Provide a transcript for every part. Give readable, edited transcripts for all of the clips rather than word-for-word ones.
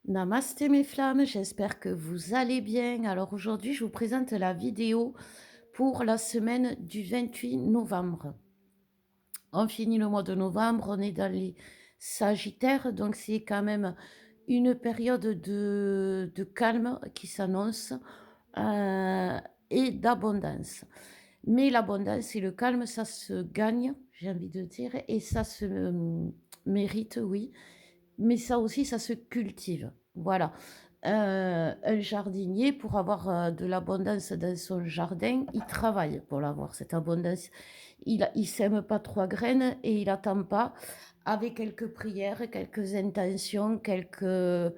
Namasté mes flammes, j'espère que vous allez bien. Alors aujourd'hui, je vous présente la vidéo pour la semaine du 28 novembre. On finit le mois de novembre, on est dans les Sagittaires, donc c'est quand même une période de calme qui s'annonce euh, et d'abondance. Mais l'abondance et le calme, ça se gagne, j'ai envie de dire, et ça se mérite, oui. Mais ça aussi, ça se cultive. Voilà. Un jardinier, pour avoir, de l'abondance dans son jardin, il travaille pour l'avoir, cette abondance. Il sème pas 3 graines et il attend pas, avec quelques prières, quelques intentions, quelques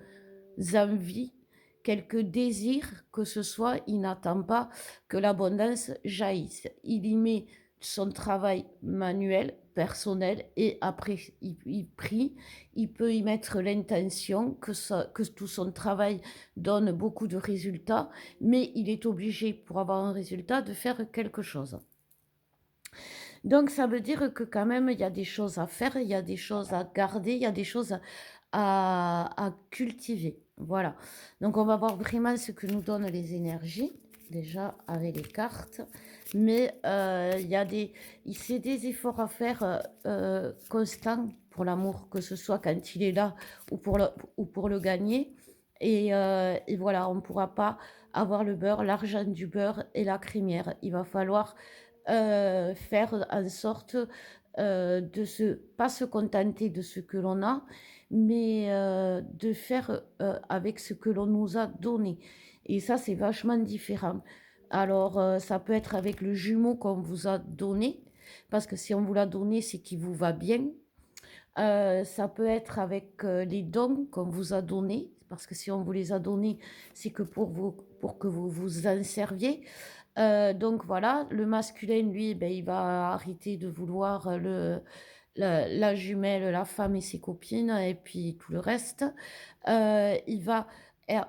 envies, quelques désirs que ce soit, il n'attend pas que l'abondance jaillisse. Il y met son travail manuel, personnel, et après il prie, il peut y mettre l'intention que tout son travail donne beaucoup de résultats, mais il est obligé, pour avoir un résultat, de faire quelque chose. Donc ça veut dire que quand même, il y a des choses à faire, il y a des choses à garder, il y a des choses à cultiver. Voilà. Donc on va voir vraiment ce que nous donnent les énergies, déjà avec les cartes. Mais il y a c'est des efforts à faire constants pour l'amour, que ce soit quand il est là ou pour le gagner. Et voilà, on ne pourra pas avoir le beurre, l'argent du beurre et la crémière. Il va falloir faire en sorte, pas se contenter de ce que l'on a, mais de faire, avec ce que l'on nous a donné, et ça, c'est vachement différent. Alors, ça peut être avec le jumeau qu'on vous a donné, parce que si on vous l'a donné, c'est qu'il vous va bien. Ça peut être avec, les dons qu'on vous a donnés, parce que si on vous les a donnés, c'est que pour que vous vous en serviez. Donc voilà, le masculin, lui, ben, il va arrêter de vouloir, la jumelle, la femme et ses copines et puis tout le reste. Il va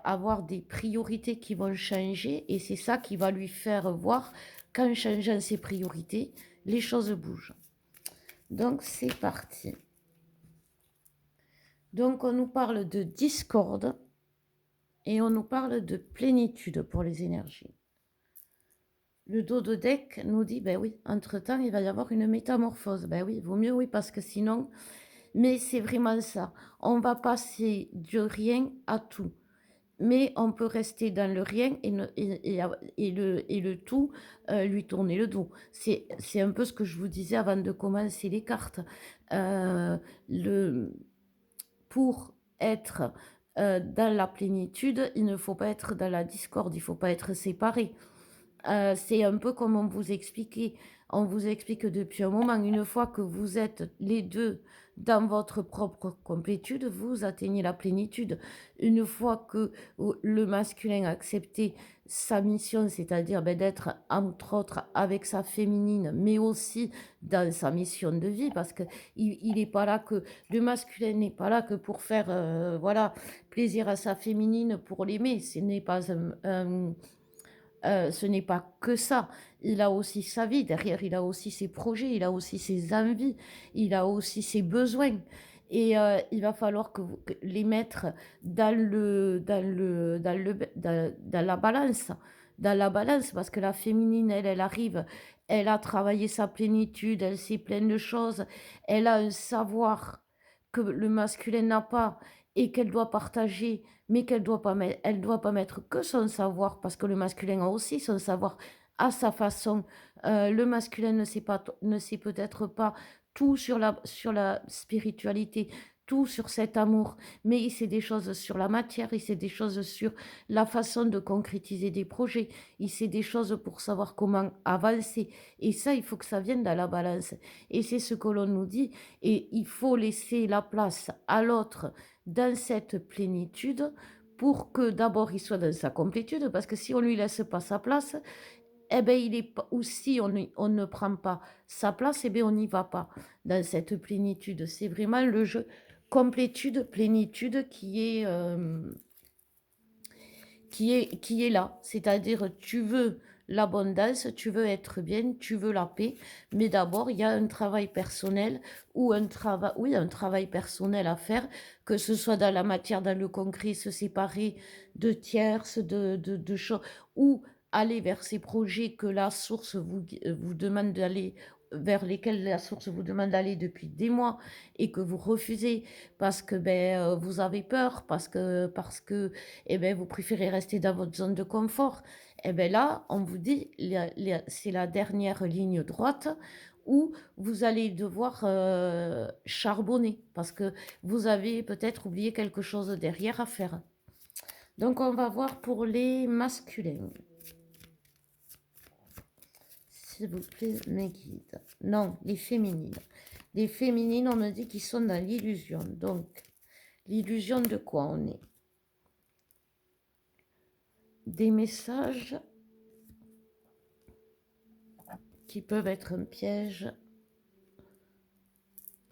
avoir des priorités qui vont changer, et c'est ça qui va lui faire voir qu'en changeant ses priorités, les choses bougent. Donc c'est parti. Donc on nous parle de discorde et on nous parle de plénitude pour les énergies. Le dos de deck nous dit, ben oui, entre-temps, il va y avoir une métamorphose. Ben oui, vaut mieux, oui, parce que sinon, mais c'est vraiment ça. On va passer du rien à tout. Mais on peut rester dans le rien et le tout, lui tourner le dos. C'est un peu ce que je vous disais avant de commencer les cartes. Euh, le, pour être dans la plénitude, il ne faut pas être dans la discorde, il ne faut pas être séparé. C'est un peu comme on vous explique depuis un moment, une fois que vous êtes les 2 dans votre propre complétude, vous atteignez la plénitude. Une fois que le masculin a accepté sa mission, c'est-à-dire, d'être entre autres avec sa féminine, mais aussi dans sa mission de vie, parce que il est pas là que le masculin n'est pas là que pour faire, voilà, plaisir à sa féminine pour l'aimer. Ce n'est pas que ça. Il a aussi sa vie derrière, il a aussi ses projets, il a aussi ses envies, il a aussi ses besoins. Et il va falloir que les mettre dans la balance. Dans la balance, parce que la féminine, elle arrive, elle a travaillé sa plénitude, elle sait plein de choses, elle a un savoir que le masculin n'a pas et qu'elle doit partager, mais elle doit pas mettre que son savoir, parce que le masculin a aussi son savoir à sa façon. Le masculin ne sait peut-être pas tout sur la spiritualité, tout sur cet amour, mais il sait des choses sur la matière, il sait des choses sur la façon de concrétiser des projets, il sait des choses pour savoir comment avancer. Et ça, il faut que ça vienne dans la balance. Et c'est ce que l'on nous dit. Et il faut laisser la place à l'autre dans cette plénitude, pour que d'abord il soit dans sa complétude, parce que si on lui laisse pas sa place, eh ben il est pas, ou si on ne prend pas sa place, eh ben on n'y va pas dans cette plénitude. C'est vraiment le jeu complétude, plénitude qui est là. C'est-à-dire, tu veux l'abondance, tu veux être bien, tu veux la paix, mais d'abord, il y a un travail personnel ou un travail, oui, un travail personnel à faire, que ce soit dans la matière, dans le concret, se séparer de tierces, de choses, ou aller vers ces projets que la source vous demande d'aller, vers lesquels la source vous demande d'aller depuis des mois et que vous refusez parce que vous avez peur, parce que vous préférez rester dans votre zone de confort. Et bien là, on vous dit, c'est la dernière ligne droite où vous allez devoir charbonner parce que vous avez peut-être oublié quelque chose derrière à faire. Donc, on va voir pour les masculins. S'il vous plaît, mes guides. Non, les féminines. Les féminines, on me dit qu'ils sont dans l'illusion. Donc, l'illusion de quoi on est? Des messages qui peuvent être un piège,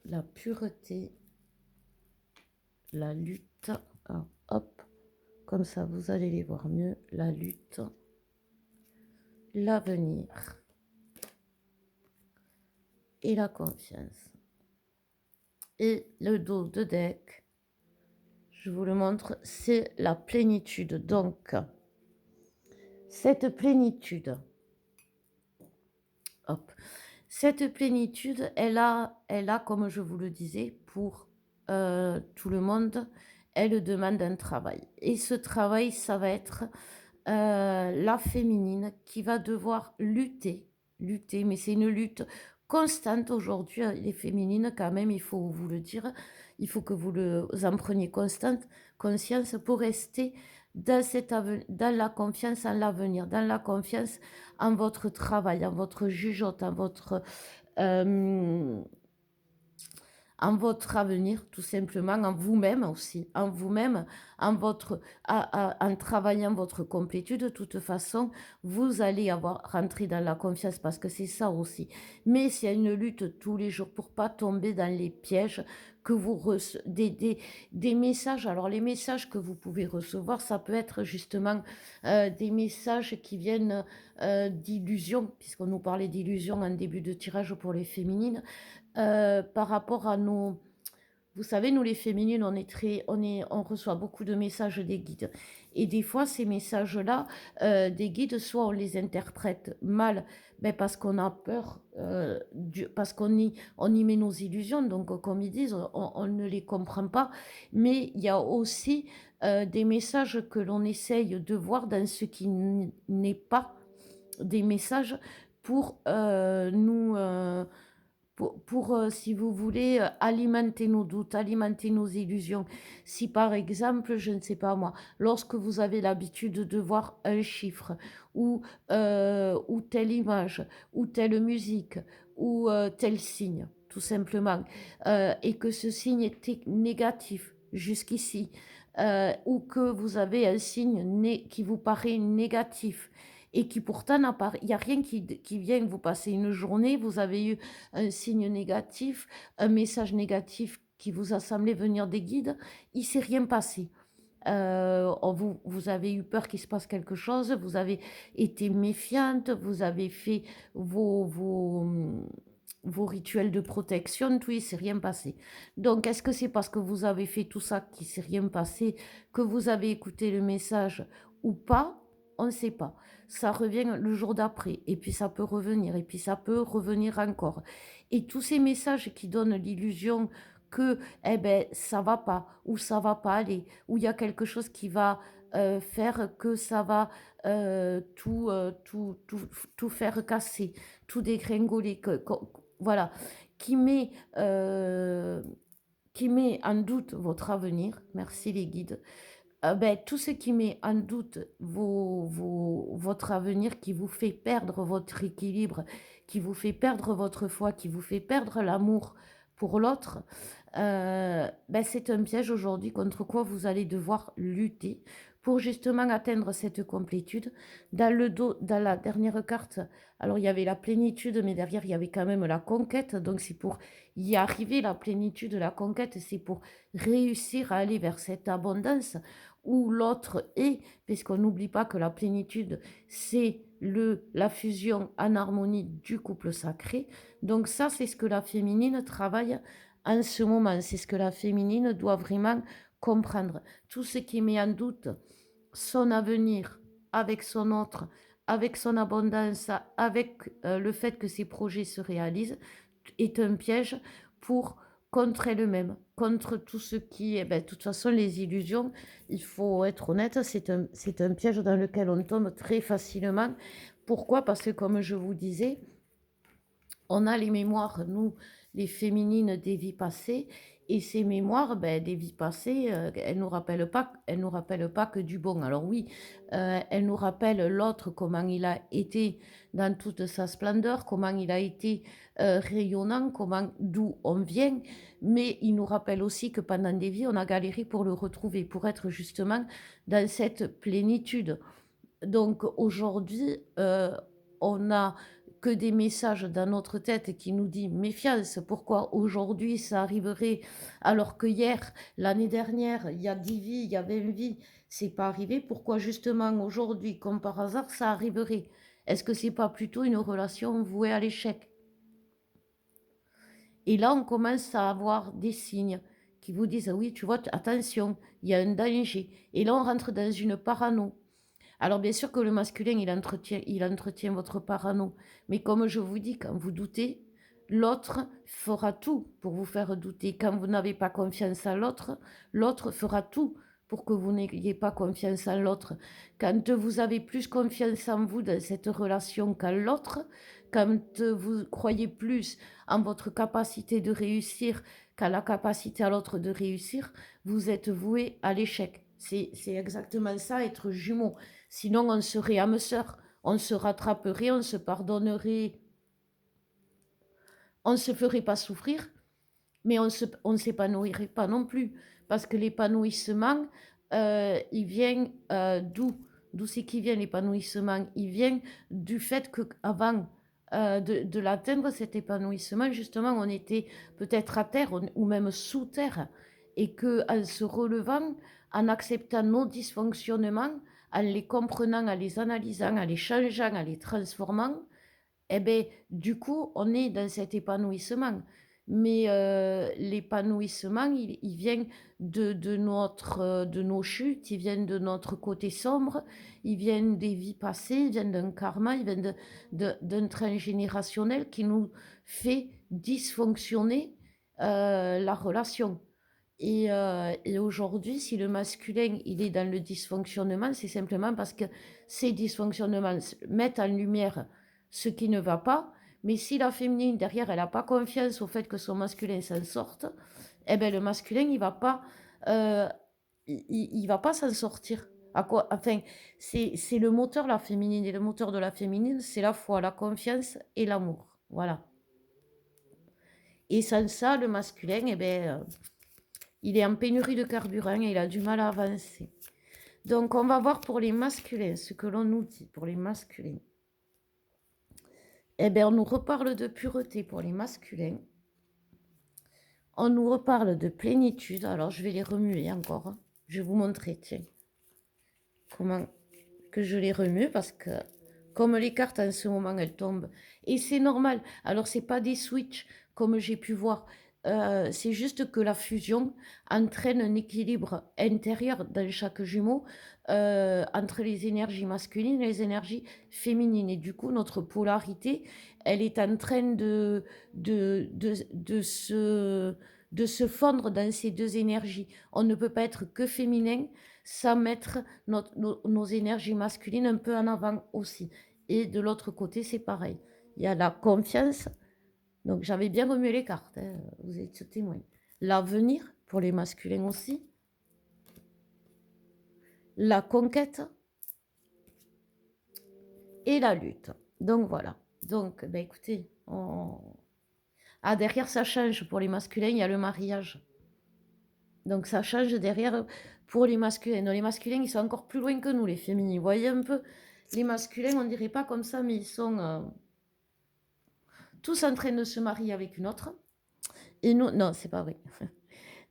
la pureté, la lutte. Alors, hop, comme ça vous allez les voir mieux. La lutte, l'avenir et la confiance. Et le dos de deck, je vous le montre, c'est la plénitude. Donc, cette plénitude, hop, cette plénitude, elle a, comme je vous le disais, pour tout le monde, elle demande un travail. Et ce travail, ça va être la féminine qui va devoir lutter, mais c'est une lutte constante aujourd'hui, les féminines quand même, il faut vous le dire, il faut que vous en preniez conscience pour rester dans la confiance en l'avenir, dans la confiance en votre travail, en votre jugeote, euh, en votre avenir, tout simplement, en vous-même aussi, en vous-même, en travaillant votre complétude. De toute façon, vous allez rentrer dans la confiance parce que c'est ça aussi. Mais c'est une lutte tous les jours pour pas tomber dans les pièges que vous des messages. Alors, les messages que vous pouvez recevoir, ça peut être justement des messages qui viennent d'illusions, puisqu'on nous parlait d'illusions en début de tirage pour les féminines par rapport à nos... Vous savez, nous les féminines, on reçoit beaucoup de messages des guides. Et des fois, ces messages-là, des guides, soit on les interprète mal, parce qu'on a peur, parce on y met nos illusions. Donc, comme ils disent, on ne les comprend pas. Mais il y a aussi des messages que l'on essaye de voir dans ce qui n'est pas des messages pour si vous voulez, alimenter nos doutes, alimenter nos illusions. Si par exemple, je ne sais pas moi, lorsque vous avez l'habitude de voir un chiffre ou telle image ou telle musique ou tel signe, tout simplement, et que ce signe était négatif jusqu'ici, ou que vous avez un signe qui vous paraît négatif et qui pourtant n'a pas, il n'y a rien qui vient, vous passez une journée, vous avez eu un signe négatif, un message négatif qui vous a semblé venir des guides, il ne s'est rien passé. Vous avez eu peur qu'il se passe quelque chose, vous avez été méfiante, vous avez fait vos rituels de protection, tout, il ne s'est rien passé. Donc, est-ce que c'est parce que vous avez fait tout ça qu'il ne s'est rien passé, que vous avez écouté le message ou pas? On ne sait pas. Ça revient le jour d'après, et puis ça peut revenir, et puis ça peut revenir encore. Et tous ces messages qui donnent l'illusion que ça va pas, ou ça va pas aller, ou il y a quelque chose qui va faire que ça va tout faire casser, tout dégringoler, voilà, qui met, euh, qui met en doute votre avenir. Merci les guides. Tout ce qui met en doute votre avenir, qui vous fait perdre votre équilibre, qui vous fait perdre votre foi, qui vous fait perdre l'amour pour l'autre, c'est un piège aujourd'hui contre quoi vous allez devoir lutter pour justement atteindre cette complétude. Dans le dos, dans la dernière carte, alors il y avait la plénitude, mais derrière il y avait quand même la conquête. Donc c'est pour y arriver, la plénitude, la conquête, c'est pour réussir à aller vers cette abondance où l'autre est, puisqu'on n'oublie pas que la plénitude, c'est la fusion en harmonie du couple sacré. Donc ça, c'est ce que la féminine travaille en ce moment. C'est ce que la féminine doit vraiment comprendre. Tout ce qui met en doute son avenir avec son autre, avec son abondance, avec le fait que ses projets se réalisent, est un piège pour contre elle-même, contre tout ce qui est, ben, de toute façon, les illusions, il faut être honnête, c'est un piège dans lequel on tombe très facilement. Pourquoi? Parce que, comme je vous disais, on a les mémoires, nous, les féminines des vies passées, et ces mémoires, ben, des vies passées, elles nous rappellent pas que du bon. Alors oui, elles nous rappellent l'autre, comment il a été dans toute sa splendeur, comment il a été rayonnant, d'où on vient, mais il nous rappelle aussi que pendant des vies, on a galéré pour le retrouver, pour être justement dans cette plénitude. Donc aujourd'hui, on a que des messages dans notre tête qui nous disent méfiance. Pourquoi aujourd'hui ça arriverait alors que hier, l'année dernière, il y a 10 vies, il y a 20 vies, c'est pas arrivé. Pourquoi justement aujourd'hui, comme par hasard, ça arriverait? Est-ce que c'est pas plutôt une relation vouée à l'échec? Et là, on commence à avoir des signes qui vous disent oui, tu vois, attention, il y a un danger. Et là, on rentre dans une parano. Alors bien sûr que le masculin, il entretient votre parano. Mais comme je vous dis, quand vous doutez, l'autre fera tout pour vous faire douter. Quand vous n'avez pas confiance en l'autre, l'autre fera tout pour que vous n'ayez pas confiance en l'autre. Quand vous avez plus confiance en vous dans cette relation qu'en l'autre, quand vous croyez plus en votre capacité de réussir qu'à la capacité à l'autre de réussir, vous êtes voué à l'échec. C'est exactement ça, être jumeau. Sinon, on serait âme sœur, on se rattraperait, on se pardonnerait, on ne se ferait pas souffrir, mais on ne s'épanouirait pas non plus. Parce que l'épanouissement, il vient d'où? D'où c'est qu'il vient l'épanouissement? Il vient du fait qu'avant de l'atteindre, cet épanouissement, justement, on était peut-être à terre ou même sous terre. Et qu'en se relevant, en acceptant nos dysfonctionnements, en les comprenant, en les analysant, en les changeant, en les transformant, eh bien, du coup, on est dans cet épanouissement. Mais l'épanouissement, il vient de nos chutes, il vient de notre côté sombre, il vient des vies passées, il vient d'un karma, il vient d'un transgénérationnel qui nous fait dysfonctionner la relation. Et aujourd'hui, si le masculin, il est dans le dysfonctionnement, c'est simplement parce que ces dysfonctionnements mettent en lumière ce qui ne va pas. Mais si la féminine, derrière, elle n'a pas confiance au fait que son masculin s'en sorte, eh ben, le masculin, il va pas, euh, il va pas s'en sortir. À quoi, enfin, c'est le moteur, la féminine. Et le moteur de la féminine, c'est la foi, la confiance et l'amour. Voilà. Et sans ça, le masculin, eh ben, il est en pénurie de carburant et il a du mal à avancer. Donc, on va voir pour les masculins, ce que l'on nous dit pour les masculins. Eh bien, on nous reparle de pureté pour les masculins. On nous reparle de plénitude. Alors, je vais les remuer encore, hein. Je vais vous montrer, tiens, comment que je les remue parce que comme les cartes en ce moment, elles tombent. Et c'est normal. Alors, c'est pas des switches comme j'ai pu voir. C'est juste que la fusion entraîne un équilibre intérieur dans chaque jumeau entre les énergies masculines et les énergies féminines. Et du coup, notre polarité, elle est en train de se fondre dans ces deux énergies. On ne peut pas être que féminin sans mettre nos énergies masculines un peu en avant aussi. Et de l'autre côté, c'est pareil. Il y a la confiance. Donc j'avais bien remué les cartes, hein, vous êtes témoin. L'avenir, pour les masculins aussi. La conquête et la lutte. Donc voilà. Donc, ben écoutez, ah, derrière, ça change. Pour les masculins, il y a le mariage. Donc ça change derrière pour les masculins. Non, les masculins, ils sont encore plus loin que nous, les féminins. Vous voyez un peu, les masculins, on dirait pas comme ça, mais ils sont tous en train de se marier avec une autre. Et nous, non, c'est pas vrai.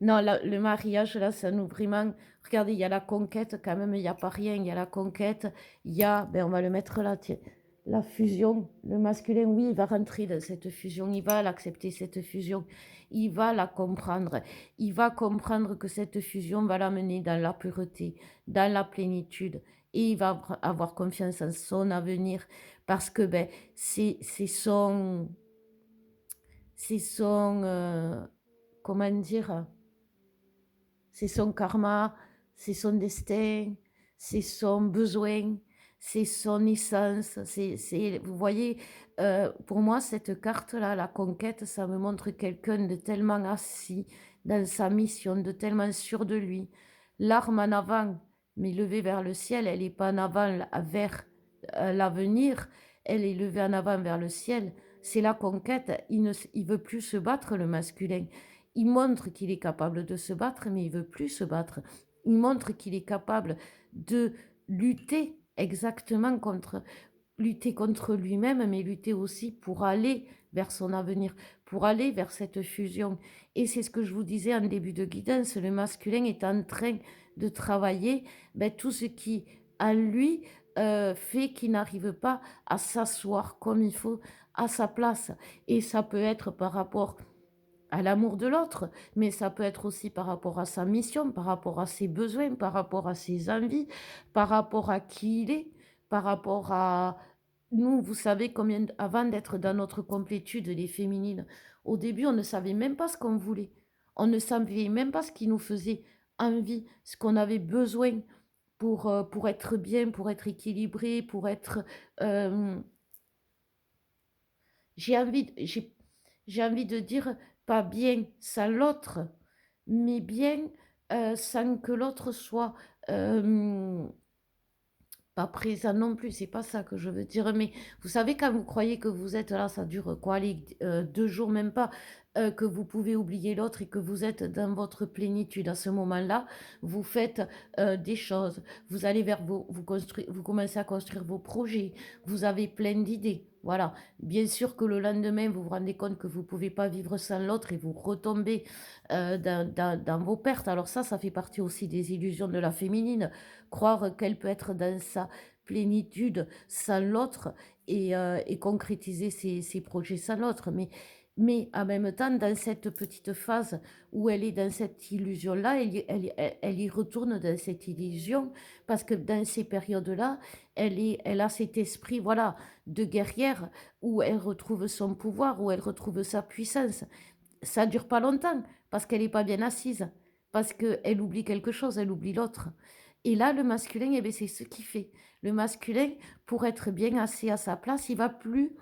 Non, le mariage, là, ça nous vraiment... Regardez, il y a la conquête quand même, il n'y a pas rien. Il y a la conquête, il y a... Ben, on va le mettre là, tiens. la fusion, le masculin, oui, il va rentrer dans cette fusion, il va l'accepter, cette fusion, il va la comprendre, il va comprendre que cette fusion va l'amener dans la pureté, dans la plénitude, et il va avoir confiance en son avenir, parce que ben, c'est son, comment dire, c'est son karma, c'est son destin, c'est son besoin, c'est son essence. Vous voyez, pour moi, cette carte-là, la conquête, ça me montre quelqu'un de tellement assis dans sa mission, de tellement sûr de lui. L'arme en avant, mais levée vers le ciel, elle n'est pas en avant vers l'avenir, elle est levée en avant vers le ciel. C'est la conquête. Il veut plus se battre, le masculin. Il montre qu'il est capable de se battre, mais il veut plus se battre. Il montre qu'il est capable de lutter exactement lutter contre lui-même, mais lutter aussi pour aller vers son avenir, pour aller vers cette fusion. Et c'est ce que je vous disais en début de guidance, le masculin est en train de travailler tout ce qui, en lui, fait qu'il n'arrive pas à s'asseoir comme il faut à sa place. Et ça peut être par rapport à l'amour de l'autre, mais ça peut être aussi par rapport à sa mission, par rapport à ses besoins, par rapport à ses envies, par rapport à qui il est, par rapport à nous. Vous savez combien, avant d'être dans notre complétude, les féminines, au début, on ne savait même pas ce qu'on voulait. On ne savait même pas ce qui nous faisait envie, ce qu'on avait besoin pour être bien, pour être équilibré, pour être... euh, j'ai envie, j'ai envie de dire pas bien sans l'autre, mais bien sans que l'autre soit pas présent non plus. C'est pas ça que je veux dire. Mais vous savez, quand vous croyez que vous êtes là, ça dure quoi, allez, 2 jours, même pas, que vous pouvez oublier l'autre et que vous êtes dans votre plénitude. À ce moment-là, vous faites des choses. Vous allez vers vous commencez à construire vos projets. Vous avez plein d'idées. Voilà. Bien sûr que le lendemain, vous vous rendez compte que vous ne pouvez pas vivre sans l'autre et vous retombez dans vos pertes. Alors ça fait partie aussi des illusions de la féminine. Croire qu'elle peut être dans sa plénitude sans l'autre et concrétiser ses projets sans l'autre. Mais en même temps, dans cette petite phase où elle est dans cette illusion-là, elle y retourne dans cette illusion parce que dans ces périodes-là, elle a cet esprit, voilà, de guerrière où elle retrouve son pouvoir, où elle retrouve sa puissance. Ça dure pas longtemps parce qu'elle n'est pas bien assise, parce qu'elle oublie quelque chose, elle oublie l'autre. Et là, le masculin, eh ben, c'est ce qu'il fait. Le masculin, pour être bien assis à sa place, il va plus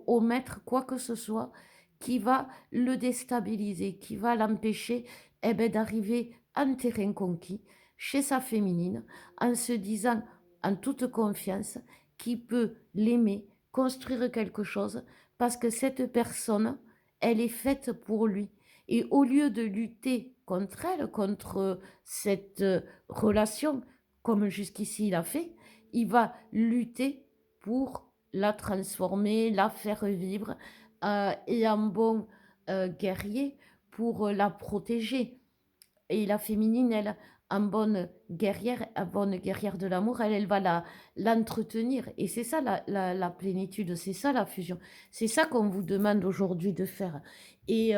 omettre quoi que ce soit qui va le déstabiliser, qui va l'empêcher d'arriver en terrain conquis chez sa féminine, en se disant en toute confiance qu'il peut l'aimer, construire quelque chose, parce que cette personne, elle est faite pour lui. Et au lieu de lutter contre elle, contre cette relation, comme jusqu'ici il a fait, il va lutter pour la transformer, la faire vivre, et un bon guerrier pour la protéger. Et la féminine, elle, en bonne guerrière de l'amour, elle va l'entretenir. Et c'est ça la plénitude, c'est ça la fusion. C'est ça qu'on vous demande aujourd'hui de faire. Et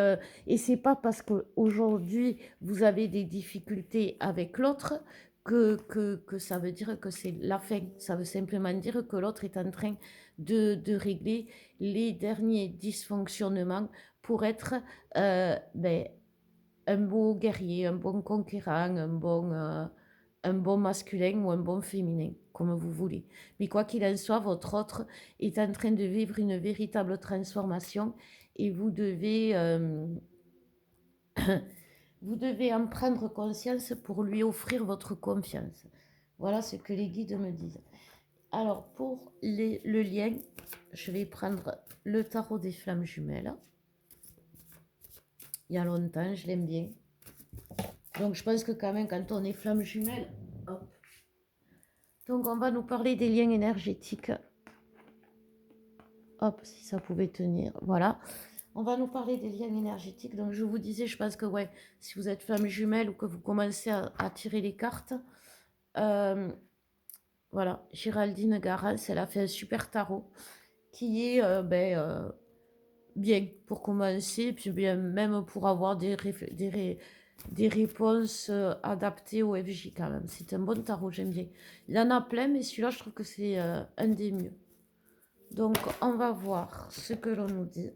c'est pas parce qu'aujourd'hui vous avez des difficultés avec l'autre que ça veut dire que c'est la fin. Ça veut simplement dire que l'autre est en train de régler les derniers dysfonctionnements pour être un beau guerrier, un bon conquérant, un bon masculin ou un bon féminin, comme vous voulez. Mais quoi qu'il en soit, votre autre est en train de vivre une véritable transformation et vous devez en prendre conscience pour lui offrir votre confiance. Voilà ce que les guides me disent. Alors, pour le lien, je vais prendre le tarot des flammes jumelles. Il y a longtemps, je l'aime bien. Donc, je pense que quand même, quand on est flamme jumelle, hop. Donc, on va nous parler des liens énergétiques. Hop, si ça pouvait tenir. Voilà. On va nous parler des liens énergétiques. Donc, je vous disais, je pense que, ouais, si vous êtes flamme jumelle ou que vous commencez à tirer les cartes, Voilà, Géraldine Garance, elle a fait un super tarot qui est bien pour commencer, puis bien même pour avoir des réponses adaptées au FJ quand même. C'est un bon tarot, j'aime bien. Il y en a plein, mais celui-là, je trouve que c'est un des mieux. Donc, on va voir ce que l'on nous dit.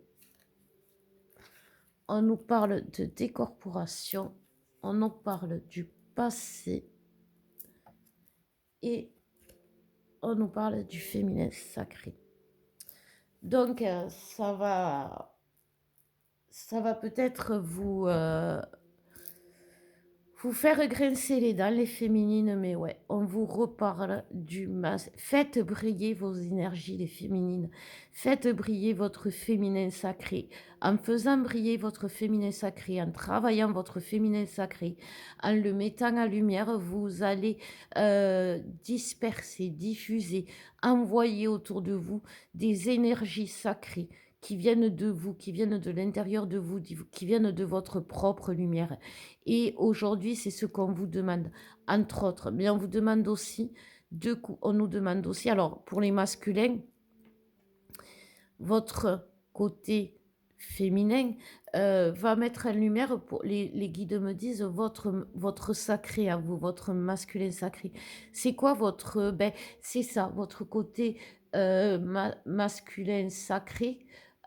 On nous parle de décorporation, on nous parle du passé et on nous parle du féminin sacré. Donc, ça va peut-être vous faire grincer les dents, les féminines, mais ouais, on vous reparle du masque. Faites briller vos énergies, les féminines. Faites briller votre féminin sacré. En faisant briller votre féminin sacré, en travaillant votre féminin sacré, en le mettant en lumière, vous allez disperser, diffuser, envoyer autour de vous des énergies sacrées qui viennent de vous, qui viennent de l'intérieur de vous, qui viennent de votre propre lumière. Et aujourd'hui, c'est ce qu'on vous demande, entre autres. Mais on vous demande aussi, on nous demande aussi, alors pour les masculins, votre côté féminin va mettre en lumière, pour les guides me disent, votre sacré à vous, votre masculin sacré. C'est quoi votre... c'est ça, votre côté masculin sacré.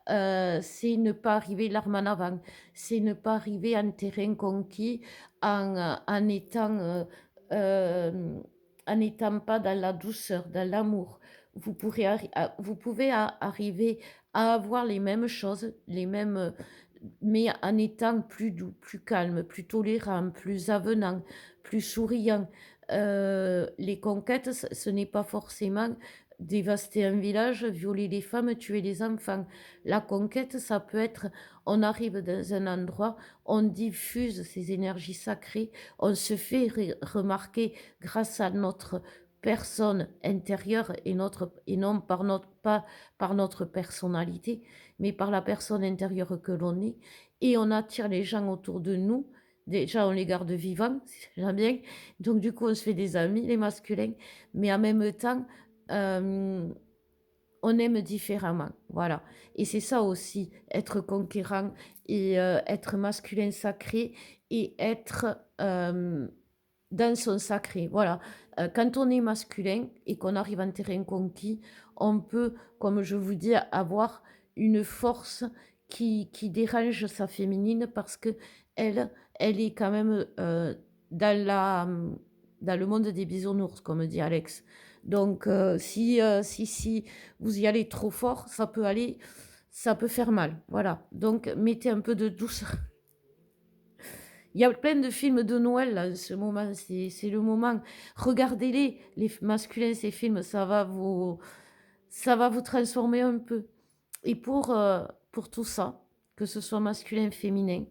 C'est ne pas arriver l'arme en avant, c'est ne pas arriver en terrain conquis en étant, en n'étant pas dans la douceur, dans l'amour. Vous pouvez arriver à avoir les mêmes choses, les mêmes, mais en étant plus doux, plus calme, plus tolérant, plus avenant, plus souriant. Les conquêtes, ce n'est pas forcément dévaster un village, violer les femmes, tuer les enfants. La conquête, ça peut être, on arrive dans un endroit, on diffuse ces énergies sacrées, on se fait remarquer grâce à notre personne intérieure et non pas par notre personnalité, mais par la personne intérieure que l'on est. Et on attire les gens autour de nous. Déjà, on les garde vivants, c'est déjà bien. Donc, du coup, on se fait des amis, les masculins. Mais en même temps, euh, on aime différemment. Voilà. Et c'est ça aussi, être conquérant et être masculin sacré et être dans son sacré. Voilà. Quand on est masculin et qu'on arrive en terrain conquis, on peut, comme je vous dis, avoir une force qui dérange sa féminine parce que elle est quand même dans le monde des bisounours, comme dit Alex. Donc, si vous y allez trop fort, ça peut faire mal. Voilà. Donc, mettez un peu de douceur. Il y a plein de films de Noël là, en ce moment. C'est le moment. Regardez-les, les masculins, ces films, ça va vous transformer un peu. Et pour tout ça, que ce soit masculin, féminin,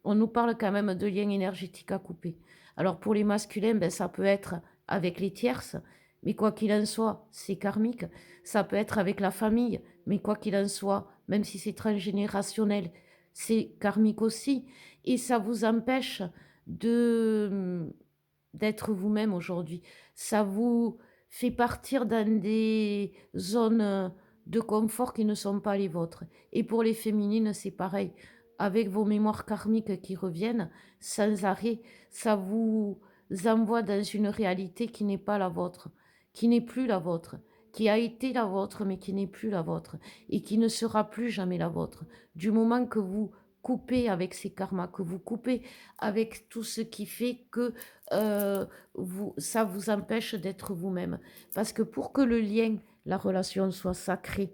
on nous parle quand même de liens énergétiques à couper. Alors pour les masculins, ben, ça peut être avec les tierces, mais quoi qu'il en soit, c'est karmique. Ça peut être avec la famille, mais quoi qu'il en soit, même si c'est transgénérationnel, c'est karmique aussi. Et ça vous empêche de d'être vous-même aujourd'hui. Ça vous fait partir dans des zones de confort qui ne sont pas les vôtres. Et pour les féminines, c'est pareil avec vos mémoires karmiques qui reviennent sans arrêt, ça vous envoie dans une réalité qui n'est pas la vôtre, qui n'est plus la vôtre, qui a été la vôtre mais qui n'est plus la vôtre et qui ne sera plus jamais la vôtre. Du moment que vous coupez avec ces karmas, que vous coupez avec tout ce qui fait que ça vous empêche d'être vous-même. Parce que pour que le lien, la relation soit sacrée,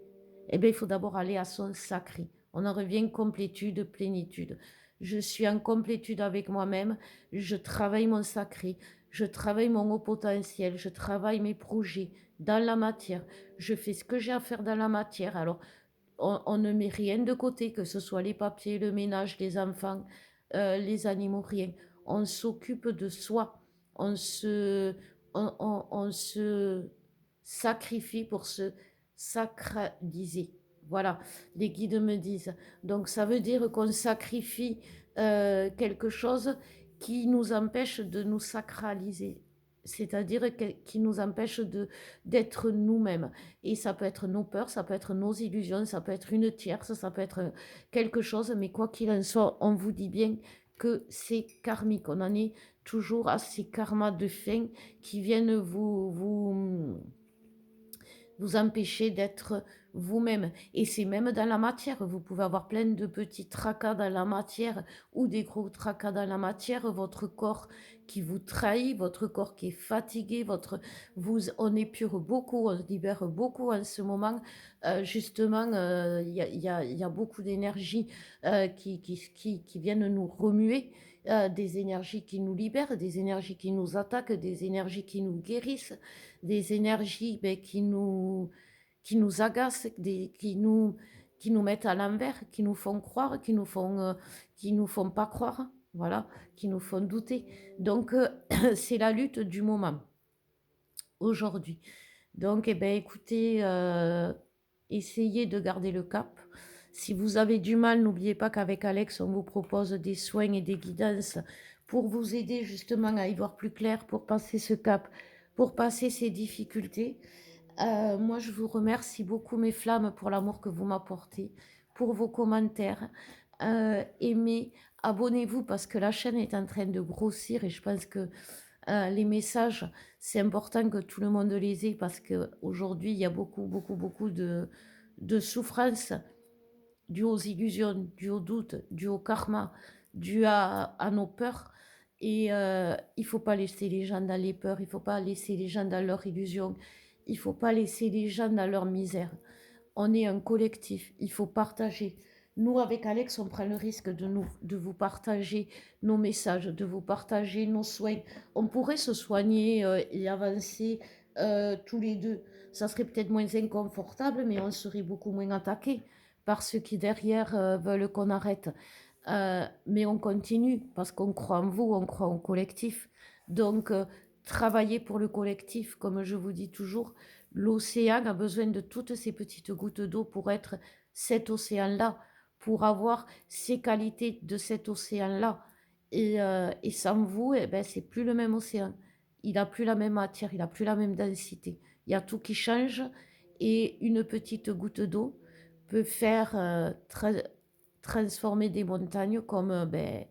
eh bien, il faut d'abord aller à son sacré. On en revient complétude, plénitude. Je suis en complétude avec moi-même, je travaille mon sacré, je travaille mon haut potentiel, je travaille mes projets dans la matière, je fais ce que j'ai à faire dans la matière. Alors, on ne met rien de côté, que ce soit les papiers, le ménage, les enfants, les animaux, rien. On s'occupe de soi, on se sacrifie pour se sacraliser. Voilà, les guides me disent. Donc ça veut dire qu'on sacrifie quelque chose qui nous empêche de nous sacraliser. c'est-à-dire qui nous empêche d'être nous-mêmes. Et ça peut être nos peurs, ça peut être nos illusions, ça peut être une tierce, ça peut être quelque chose, mais quoi qu'il en soit, on vous dit bien que c'est karmique. On en est toujours à ces karmas de fin qui viennent vous empêcher d'être vous-même. Et c'est même dans la matière. Vous pouvez avoir plein de petits tracas dans la matière ou des gros tracas dans la matière. Votre corps qui vous trahit, votre corps qui est fatigué, on épure beaucoup, on se libère beaucoup en ce moment. Justement, il y a beaucoup d'énergie qui viennent nous remuer. Des énergies qui nous libèrent, des énergies qui nous attaquent, des énergies qui nous guérissent, des énergies ben, qui nous agacent, qui nous mettent à l'envers, qui nous font croire, qui nous font pas croire, voilà, qui nous font douter. Donc, c'est la lutte du moment, aujourd'hui. Donc, eh ben, écoutez, essayez de garder le cap. Si vous avez du mal, n'oubliez pas qu'avec Alex, on vous propose des soins et des guidances pour vous aider justement à y voir plus clair, pour passer ce cap, pour passer ces difficultés. Moi, je vous remercie beaucoup, mes flammes, pour l'amour que vous m'apportez, pour vos commentaires. Aimez, abonnez-vous parce que la chaîne est en train de grossir et je pense que les messages, c'est important que tout le monde les ait parce qu'aujourd'hui, il y a beaucoup, beaucoup, beaucoup de souffrances dues aux illusions, dues aux doutes, dues au karma, dues à nos peurs. Et il ne faut pas laisser les gens dans les peurs, il ne faut pas laisser les gens dans leurs illusions, il ne faut pas laisser les gens dans leur misère. On est un collectif, il faut partager. Nous, avec Alex, on prend le risque de vous partager nos messages, de vous partager nos soins. On pourrait se soigner et avancer tous les deux. Ça serait peut-être moins inconfortable, mais on serait beaucoup moins attaqués par ceux qui derrière veulent qu'on arrête. Mais on continue parce qu'on croit en vous, on croit au collectif. Donc, travaillez pour le collectif, comme je vous dis toujours. L'océan a besoin de toutes ces petites gouttes d'eau pour être cet océan-là, pour avoir ces qualités de cet océan-là. Et sans vous, eh ben, c'est plus le même océan. Il n'a plus la même matière, il n'a plus la même densité. Il y a tout qui change et une petite goutte d'eau peut faire transformer des montagnes comme ben,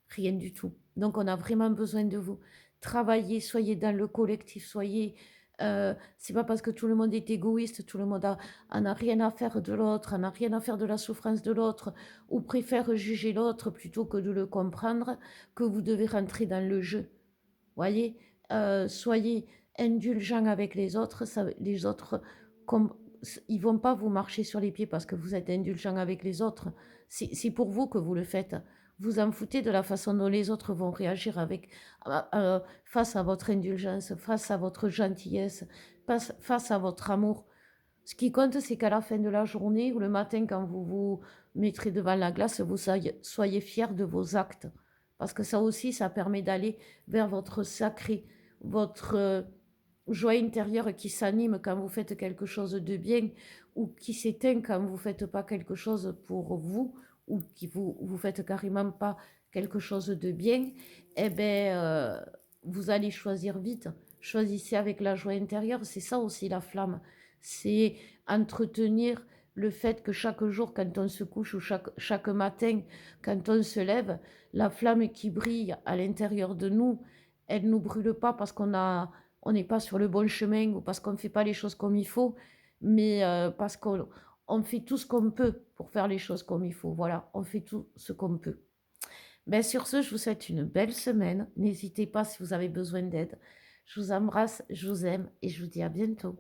rien du tout. Donc on a vraiment besoin de vous. Travaillez, soyez dans le collectif, soyez... c'est pas parce que tout le monde est égoïste, tout le monde en a rien à faire de l'autre, en a rien à faire de la souffrance de l'autre, ou préfère juger l'autre plutôt que de le comprendre, que vous devez rentrer dans le jeu. Voyez, soyez indulgents avec les autres, les autres, ils vont pas vous marcher sur les pieds parce que vous êtes indulgents avec les autres. C'est pour vous que vous le faites. Vous en foutez de la façon dont les autres vont réagir face à votre indulgence, face à votre gentillesse, face à votre amour. Ce qui compte, c'est qu'à la fin de la journée ou le matin, quand vous vous mettrez devant la glace, vous soyez fiers de vos actes. Parce que ça aussi, ça permet d'aller vers votre sacré, votre joie intérieure qui s'anime quand vous faites quelque chose de bien ou qui s'éteint quand vous ne faites pas quelque chose pour vous ou qui vous faites carrément pas quelque chose de bien, eh bien, vous allez choisir vite. Choisissez avec la joie intérieure. C'est ça aussi la flamme. C'est entretenir le fait que chaque jour, quand on se couche ou chaque matin, quand on se lève, la flamme qui brille à l'intérieur de nous, elle ne nous brûle pas parce on n'est pas sur le bon chemin ou parce qu'on ne fait pas les choses comme il faut, mais parce qu'on fait tout ce qu'on peut pour faire les choses comme il faut. Voilà, on fait tout ce qu'on peut. Ben, sur ce, je vous souhaite une belle semaine. N'hésitez pas si vous avez besoin d'aide. Je vous embrasse, je vous aime et je vous dis à bientôt.